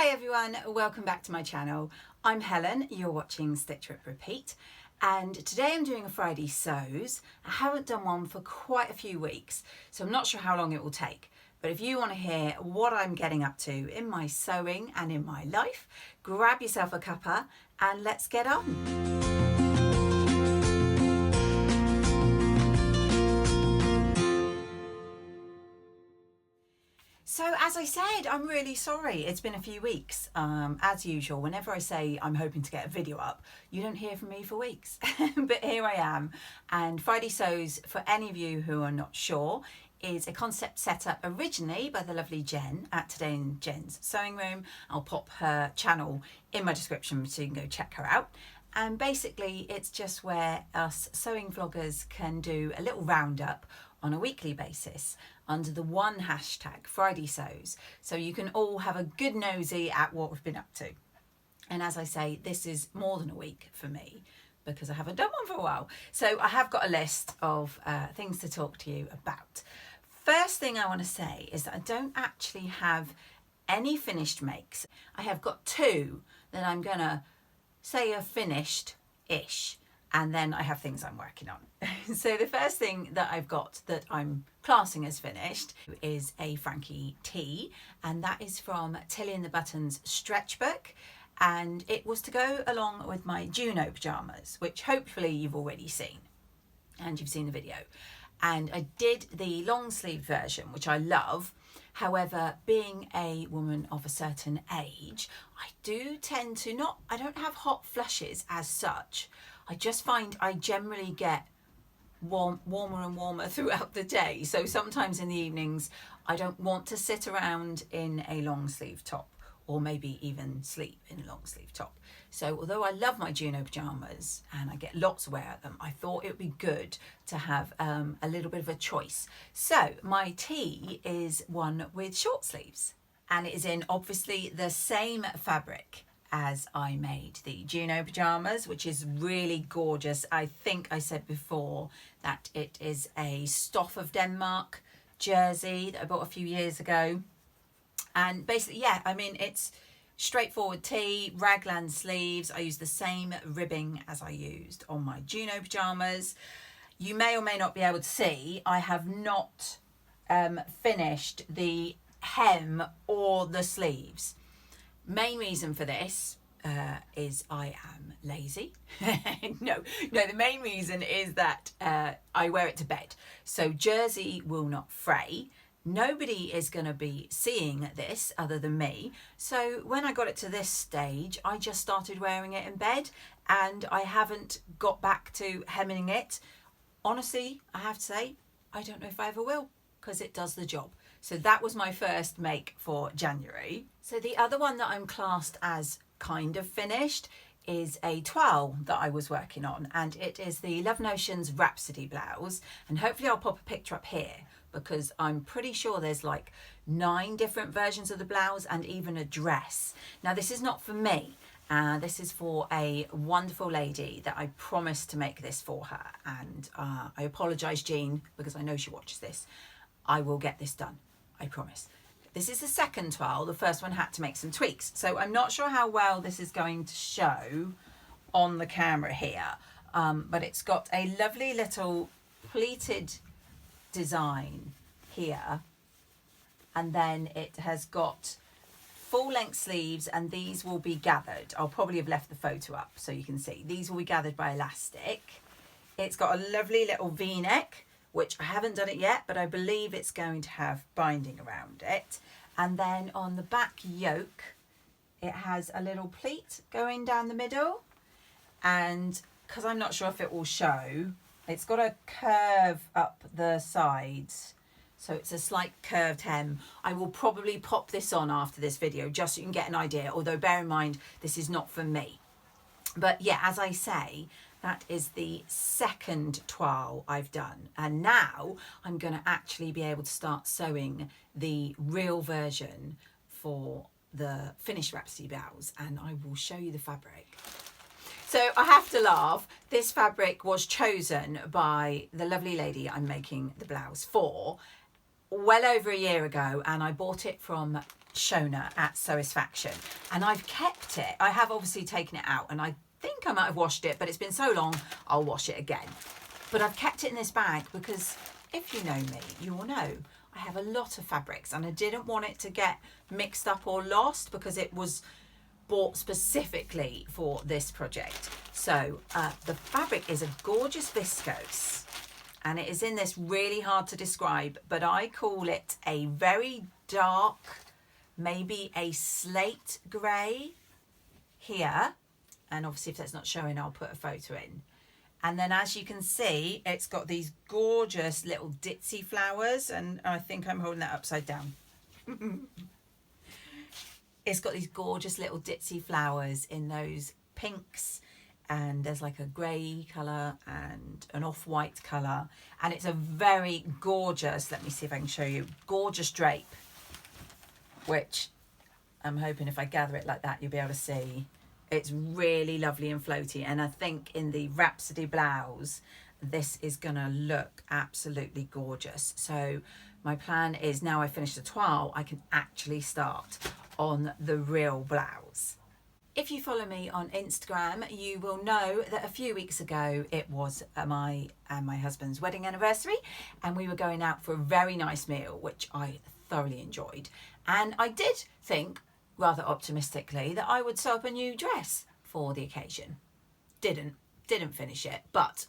Hi everyone, welcome back to my channel. I'm Helen, you're watching Stitch Rip Repeat, and today I'm doing a Friday sews. I haven't done one for quite a few weeks, so I'm not sure how long it will take. But if you want to hear what I'm getting up to in my sewing and in my life, grab yourself a cuppa and let's get on. So as I said, I'm really sorry. It's been a few weeks. As usual, whenever I say I'm hoping to get a video up, you don't hear from me for weeks. But here I am. And Friday Sews, for any of you who are not sure, is a concept set up originally by the lovely Jen at Today in Jen's Sewing Room. I'll pop her channel in my description so you can go check her out. And basically it's just where us sewing vloggers can do a little roundup on a weekly basis under the one hashtag Friday Sews, so you can all have a good nosy at what we've been up to. And as I say, this is more than a week for me because I haven't done one for a while. So I have got a list of things to talk to you about. First thing I want to say is that I don't actually have any finished makes. I have got two that I'm gonna say are finished-ish, and then I have things I'm working on. So the first thing that I've got that I'm classing as finished is a Frankie tee, and that is from Tilly and the Buttons stretch book, and it was to go along with my Juno Pyjamas, which hopefully you've already seen and you've seen the video. And I did the long sleeve version, which I love. However, being a woman of a certain age, I do tend to I don't have hot flushes as such. I just find I generally get warmer and warmer throughout the day. So sometimes in the evenings, I don't want to sit around in a long sleeve top, or maybe even sleep in a long sleeve top. So although I love my Juno Pyjamas and I get lots of wear at them, I thought it would be good to have a little bit of a choice. So my tee is one with short sleeves, and it is in obviously the same fabric as I made the Juno Pyjamas, which is really gorgeous. I think I said before that it is a Stoff of Denmark jersey that I bought a few years ago. And basically, yeah, I mean, it's straightforward tee, raglan sleeves. I use the same ribbing as I used on my Juno Pyjamas. You may or may not be able to see, I have not finished the hem or the sleeves. Main reason for this is I am lazy. No, the main reason is that I wear it to bed. So jersey will not fray. Nobody is going to be seeing this other than me. So when I got it to this stage, I just started wearing it in bed, and I haven't got back to hemming it. Honestly, I have to say, I don't know if I ever will, because it does the job. So that was my first make for January. So the other one that I'm classed as kind of finished is a toile that I was working on, and it is the Love Notions Rhapsody blouse, and hopefully I'll pop a picture up here because I'm pretty sure there's like 9 different versions of the blouse and even a dress. Now this is not for me. This is for a wonderful lady that I promised to make this for her, and I apologise, Jean, because I know she watches this. I will get this done, I promise. This is the second toile. The first one had to make some tweaks, so I'm not sure how well this is going to show on the camera here, but it's got a lovely little pleated design here, and then it has got full-length sleeves, and these will be gathered. I'll probably have left the photo up so you can see. These will be gathered by elastic. It's got a lovely little V-neck, which I haven't done it yet, but I believe it's going to have binding around it. And then on the back yoke, it has a little pleat going down the middle. And because I'm not sure if it will show, it's got a curve up the sides. So it's a slight curved hem. I will probably pop this on after this video just so you can get an idea, although bear in mind, this is not for me. But yeah, as I say, that is the second toile I've done. And now I'm going to actually be able to start sewing the real version for the finished Rhapsody blouse, and I will show you the fabric. So I have to laugh. This fabric was chosen by the lovely lady I'm making the blouse for well over a year ago, and I bought it from Shona at Satisfaction, and I've kept it. I have obviously taken it out, and I think I might have washed it, but it's been so long, I'll wash it again. But I've kept it in this bag because if you know me, you will know I have a lot of fabrics, and I didn't want it to get mixed up or lost because it was bought specifically for this project. So the fabric is a gorgeous viscose, and it is in this really hard to describe, but I call it a very dark, maybe a slate grey here. And obviously if that's not showing, I'll put a photo in. And then as you can see, it's got these gorgeous little ditzy flowers, and I think I'm holding that upside down. It's got these gorgeous little ditzy flowers in those pinks, and there's like a grey colour and an off-white colour, and it's a very gorgeous, let me see if I can show you, gorgeous drape, which I'm hoping if I gather it like that you'll be able to see. It's really lovely and floaty, and I think in the Rhapsody blouse this is gonna look absolutely gorgeous. So my plan is, now I finish the toile, I can actually start on the real blouse. If you follow me on Instagram, you will know that a few weeks ago it was my and my husband's wedding anniversary, and we were going out for a very nice meal, which I thoroughly enjoyed. And I did think, rather optimistically, that I would sew up a new dress for the occasion. Didn't finish it, but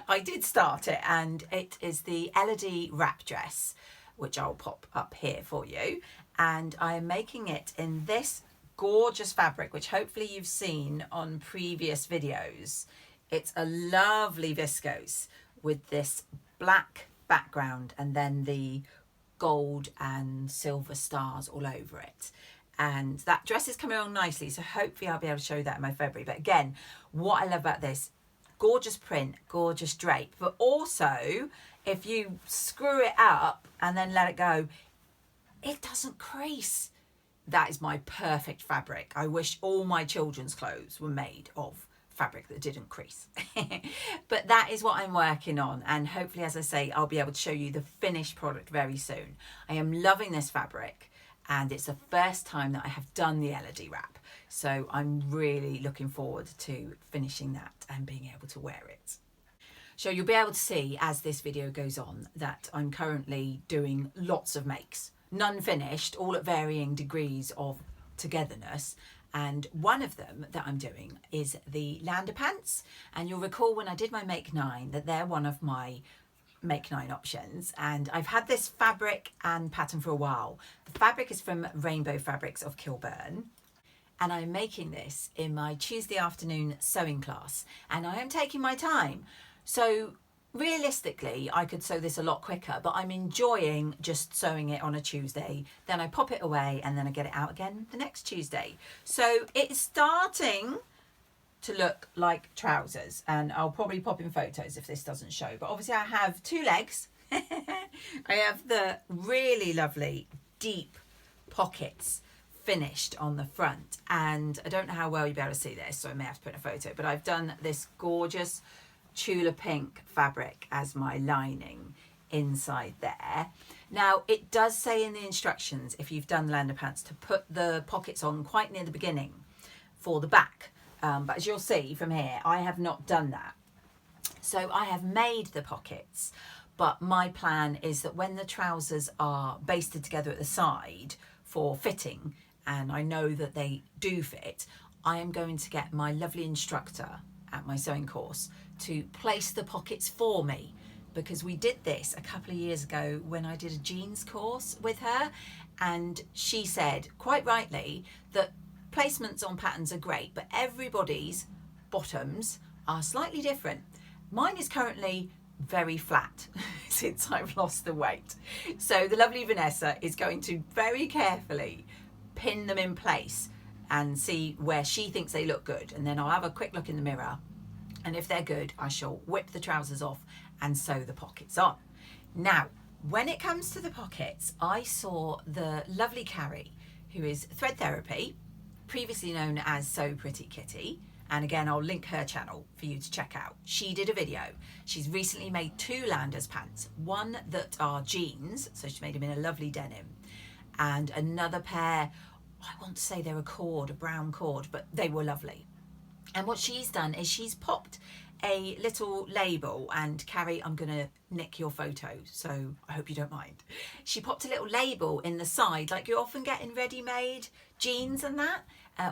I did start it, and it is the Elodie wrap dress, which I'll pop up here for you. And I'm making it in this gorgeous fabric, which hopefully you've seen on previous videos. It's a lovely viscose with this black background and then the gold and silver stars all over it. And that dress is coming on nicely, so hopefully I'll be able to show you that in my February. But again, what I love about this, gorgeous print, gorgeous drape, but also if you screw it up and then let it go, it doesn't crease. That is my perfect fabric. I wish all my children's clothes were made of fabric that didn't crease. But that is what I'm working on, and hopefully, as I say, I'll be able to show you the finished product very soon. I am loving this fabric, and it's the first time that I have done the Elodie wrap, so I'm really looking forward to finishing that and being able to wear it. So you'll be able to see as this video goes on that I'm currently doing lots of makes, none finished, all at varying degrees of togetherness. And one of them that I'm doing is the Lander pants. And you'll recall when I did my Make 9 that they're one of my Make 9 options. And I've had this fabric and pattern for a while. The fabric is from Rainbow Fabrics of Kilburn. And I'm making this in my Tuesday afternoon sewing class. And I am taking my time. So realistically, I could sew this a lot quicker, but I'm enjoying just sewing it on a Tuesday. Then I pop it away and then I get it out again the next Tuesday. So it's starting to look like trousers, and I'll probably pop in photos if this doesn't show. But obviously I have two legs. I have the really lovely deep pockets finished on the front, and I don't know how well you'll be able to see this, so I may have to put in a photo, but I've done this gorgeous Tula pink fabric as my lining inside there. Now it does say in the instructions, if you've done Lander pants, to put the pockets on quite near the beginning for the back, but as you'll see from here, I have not done that. So I have made the pockets, but my plan is that when the trousers are basted together at the side for fitting, and I know that they do fit, I am going to get my lovely instructor at my sewing course to place the pockets for me, because we did this a couple of years ago when I did a jeans course with her, and she said quite rightly that placements on patterns are great, but everybody's bottoms are slightly different. Mine is currently very flat since I've lost the weight, so the lovely Vanessa is going to very carefully pin them in place and see where she thinks they look good, and then I'll have a quick look in the mirror, and if they're good, I shall whip the trousers off and sew the pockets on. Now, when it comes to the pockets, I saw the lovely Carrie, who is Thread Therapy, previously known as So Pretty Kitty, and again, I'll link her channel for you to check out. She did a video. She's recently made two Landers pants, one that are jeans, so she made them in a lovely denim, and another pair, I want to say they're a brown cord, but they were lovely. And what she's done is she's popped a little label, and Carrie, I'm gonna nick your photo, so I hope you don't mind. She popped a little label in the side, like you often get in ready-made jeans and that,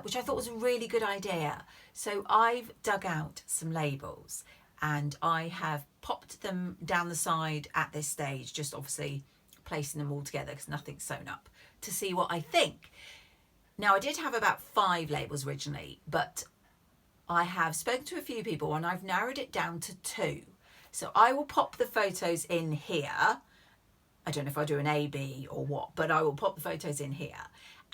which I thought was a really good idea. So I've dug out some labels and I have popped them down the side at this stage, just obviously placing them all together because nothing's sewn up, to see what I think. Now, I did have about 5 labels originally, but I have spoken to a few people and I've narrowed it down to 2. So I will pop the photos in here. I don't know if I do an A, B or what, but I will pop the photos in here.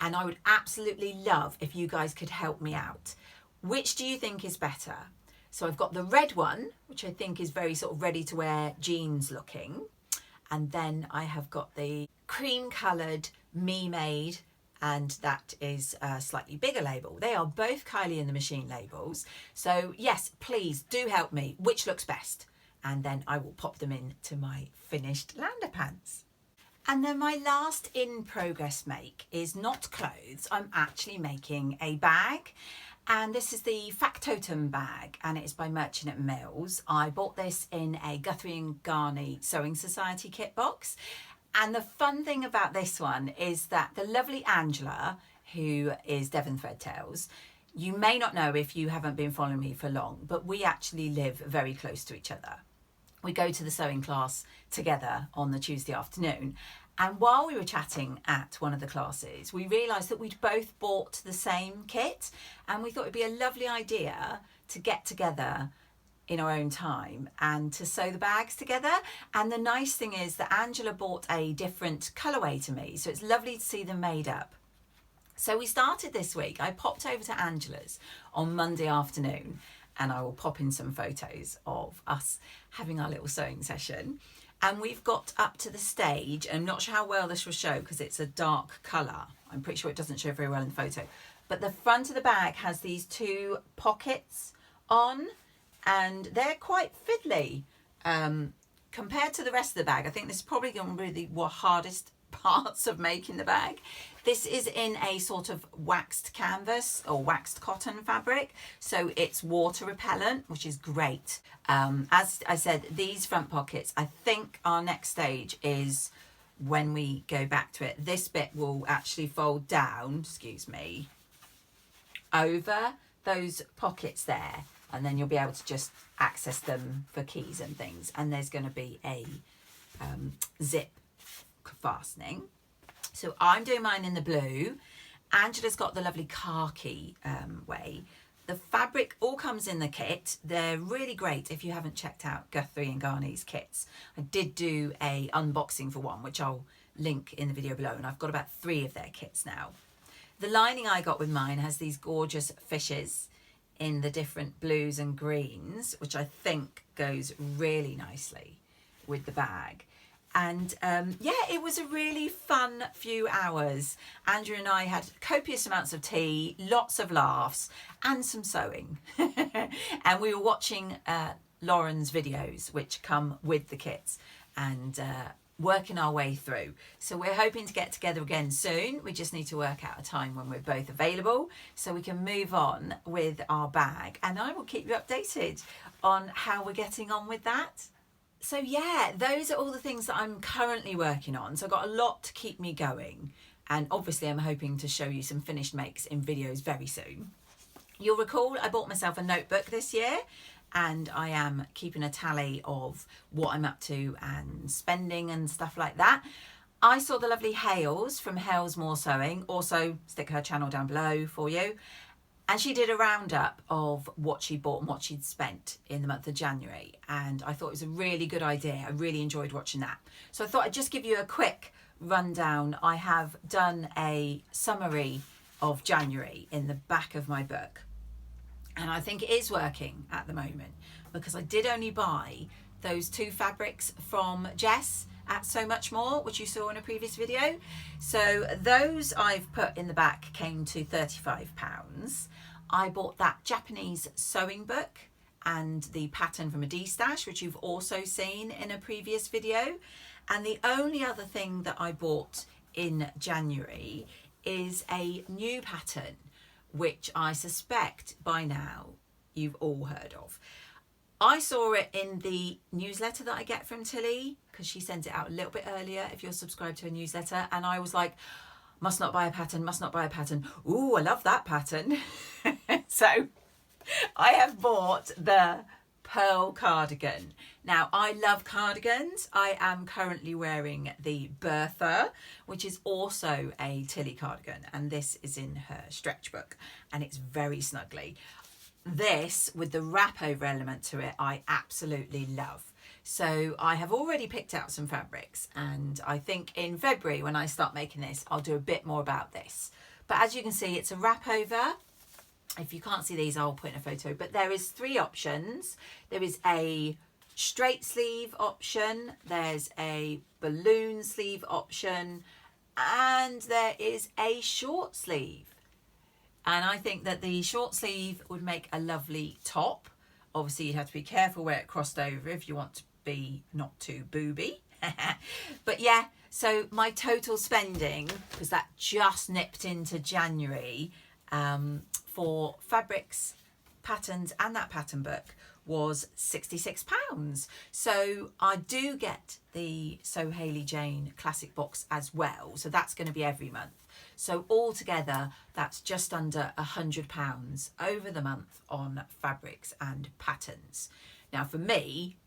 And I would absolutely love if you guys could help me out. Which do you think is better? So I've got the red one, which I think is very sort of ready to wear jeans looking. And then I have got the cream coloured Me Made, and that is a slightly bigger label. They are both Kylie and the Machine labels. So yes, please do help me. Which looks best? And then I will pop them into my finished Lander pants. And then my last in progress make is not clothes. I'm actually making a bag. And this is the Factotum bag, and it is by Merchant at Mills. I bought this in a Guthrie and Ghani Sewing Society kit box. And the fun thing about this one is that the lovely Angela, who is Devon Threadtails, you may not know if you haven't been following me for long, but we actually live very close to each other. We go to the sewing class together on the Tuesday afternoon. And while we were chatting at one of the classes, we realised that we'd both bought the same kit, and we thought it'd be a lovely idea to get together in our own time and to sew the bags together. And the nice thing is that Angela bought a different colourway to me, so it's lovely to see them made up. So we started this week. I popped over to Angela's on Monday afternoon, and I will pop in some photos of us having our little sewing session. And we've got up to the stage, and I'm not sure how well this will show because it's a dark colour. I'm pretty sure it doesn't show very well in the photo. But the front of the bag has these 2 pockets on, and they're quite fiddly compared to the rest of the bag. I think this is probably going to be the hardest parts of making the bag. This is in a sort of waxed canvas or waxed cotton fabric, so it's water repellent, which is great. As I said, these front pockets, I think our next stage is when we go back to it. This bit will actually fold down, excuse me, over those pockets there, and then you'll be able to just access them for keys and things. And there's going to be a zip fastening. So I'm doing mine in the blue. Angela's got the lovely khaki way. The fabric all comes in the kit. They're really great if you haven't checked out Guthrie and Ghani's kits. I did do a unboxing for one, which I'll link in the video below, and I've got about 3 of their kits now. The lining I got with mine has these gorgeous fishes in the different blues and greens, which I think goes really nicely with the bag. And yeah, it was a really fun few hours. Andrew and I had copious amounts of tea, lots of laughs, and some sewing. And we were watching Lauren's videos, which come with the kits, and working our way through. So we're hoping to get together again soon. We just need to work out a time when we're both available so we can move on with our bag. And I will keep you updated on how we're getting on with that. So yeah, those are all the things that I'm currently working on. So I've got a lot to keep me going. And obviously I'm hoping to show you some finished makes in videos very soon. You'll recall I bought myself a notebook this year, and I am keeping a tally of what I'm up to and spending and stuff like that. I saw the lovely Hales from Hales More Sewing, also stick her channel down below for you. And she did a roundup of what she bought and what she'd spent in the month of January. And I thought it was a really good idea. I really enjoyed watching that. So I thought I'd just give you a quick rundown. I have done a summary of January in the back of my book. And I think it is working at the moment because I did only buy those 2 fabrics from Jess at So Much More, which you saw in a previous video. So those I've put in the back came to £35. I bought that Japanese sewing book and the pattern from a D-stash, which you've also seen in a previous video. And the only other thing that I bought in January is a new pattern, which I suspect by now you've all heard of. I saw it in the newsletter that I get from Tilly, because she sends it out a little bit earlier if you're subscribed to a newsletter, and I was like, must not buy a pattern, must not buy a pattern. Ooh, I love that pattern. So I have bought the pearl cardigan. Now, I love cardigans. I am currently wearing the Bertha, which is also a Tilly cardigan, and this is in her stretch book, and it's very snuggly. This, with the wrap over element to it, I absolutely love. So I have already picked out some fabrics, and I think in February when I start making this, I'll do a bit more about this. But as you can see, it's a wrap over. If you can't see these, I'll put in a photo, but there is 3 options. There is a straight sleeve option, there's a balloon sleeve option, and there is a short sleeve. And I think that the short sleeve would make a lovely top. Obviously, you'd have to be careful where it crossed over if you want to be not too booby. But yeah, so my total spending, because that just nipped into January, for fabrics, patterns and that pattern book was £66. So I do get the So Hayley Jane classic box as well, so that's going to be every month. So altogether that's just under £100 over the month on fabrics and patterns. Now for me,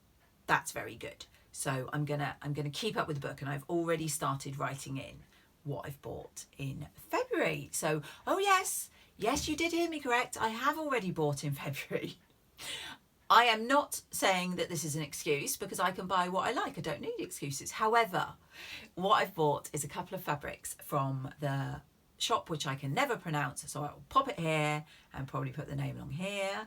that's very good. So I'm gonna keep up with the book, and I've already started writing in what I've bought in February. So, oh yes, you did hear me correct. I have already bought in February. I am not saying that this is an excuse, because I can buy what I like. I don't need excuses. However, what I've bought is a couple of fabrics from the shop, which I can never pronounce, so I'll pop it here and probably put the name along here.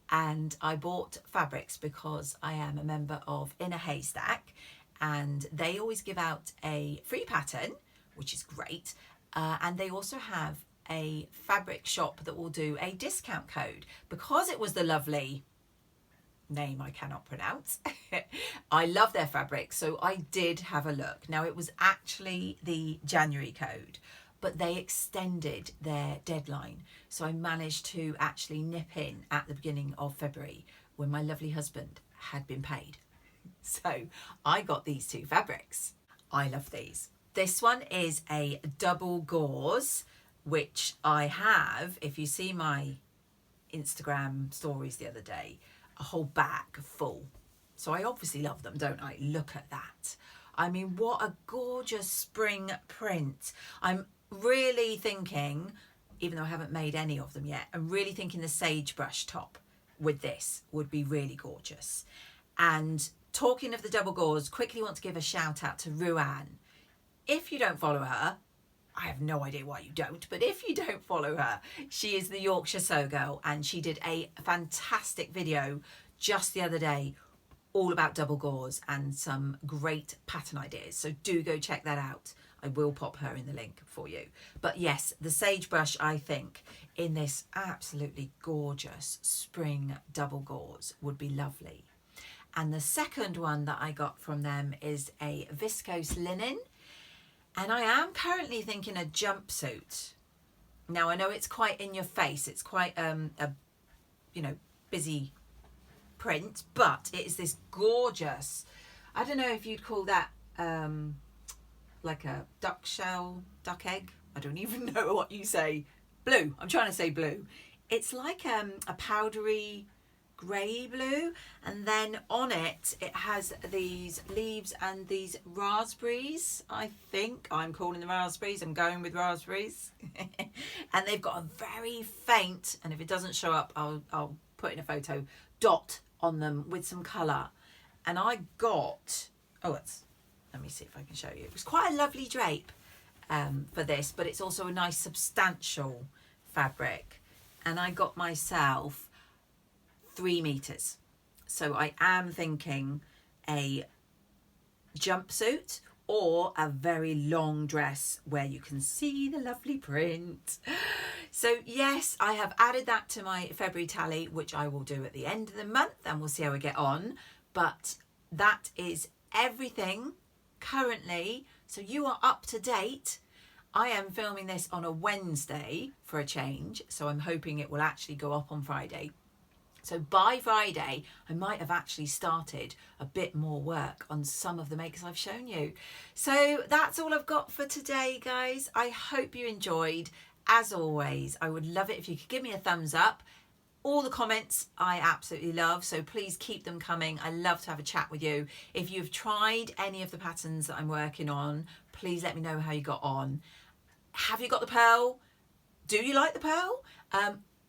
And I bought fabrics because I am a member of In a Haystack, and they always give out a free pattern, which is great. And they also have a fabric shop that will do a discount code. Because it was the lovely name I cannot pronounce, I love their fabrics, so I did have a look. Now, it was actually the January code, but they extended their deadline, so I managed to actually nip in at the beginning of February when my lovely husband had been paid. So I got these 2 fabrics. I love these. This one is a double gauze, which I have, if you see my Instagram stories the other day, a whole bag full. So I obviously love them, don't I? Look at that. I mean, what a gorgeous spring print. I'm really thinking, even though I haven't made any of them yet, I'm really thinking the sagebrush top with this would be really gorgeous. And talking of the double gauze, quickly want to give a shout out to Ruan. If you don't follow her, I have no idea why you don't, but if you don't follow her, she is the Yorkshire Sew Girl, and she did a fantastic video just the other day all about double gauze and some great pattern ideas. So do go check that out. I will pop her in the link for you. But yes, the sagebrush, I think, in this absolutely gorgeous spring double gauze would be lovely. And the second one that I got from them is a Viscose Linen. And I am currently thinking a jumpsuit. Now, I know it's quite in your face. It's quite a busy print, but it is this gorgeous, I don't know if you'd call that like a duck egg. I don't even know what you say. Blue. I'm trying to say blue. It's like a powdery grey blue, and then on it has these leaves and these raspberries. I think I'm calling them raspberries. I'm going with raspberries. And they've got a very faint, and if it doesn't show up, I'll put in a photo, dot on them with some colour. And I got, let me see if I can show you. It was quite a lovely drape for this, but it's also a nice substantial fabric. And I got myself 3 meters. So I am thinking a jumpsuit or a very long dress where you can see the lovely print. So yes, I have added that to my February tally, which I will do at the end of the month, and we'll see how we get on. But that is everything currently. So you are up to date I am filming this on a Wednesday for a change, so I'm hoping it will actually go up on Friday. So by Friday, I might have actually started a bit more work on some of the makers I've shown you. So that's all I've got for today, guys. I hope you enjoyed. As always, I would love it if you could give me a thumbs up. All the comments I absolutely love, so please keep them coming. I love to have a chat with you. If you've tried any of the patterns that I'm working on, please let me know how you got on. Have you got the pearl? Do you like the pearl?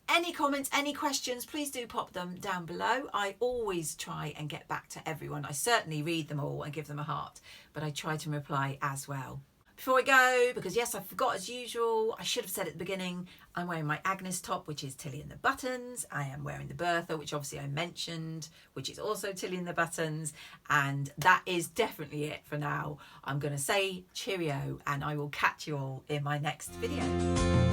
Any comments, any questions, please do pop them down below. I always try and get back to everyone. I certainly read them all and give them a heart, but I try to reply as well. Before I go, because yes, I forgot as usual, I should have said at the beginning, I'm wearing my Agnes top, which is Tilly and the Buttons. I am wearing the Bertha, which obviously I mentioned, which is also Tilly and the Buttons. And that is definitely it for now. I'm going to say cheerio, and I will catch you all in my next video.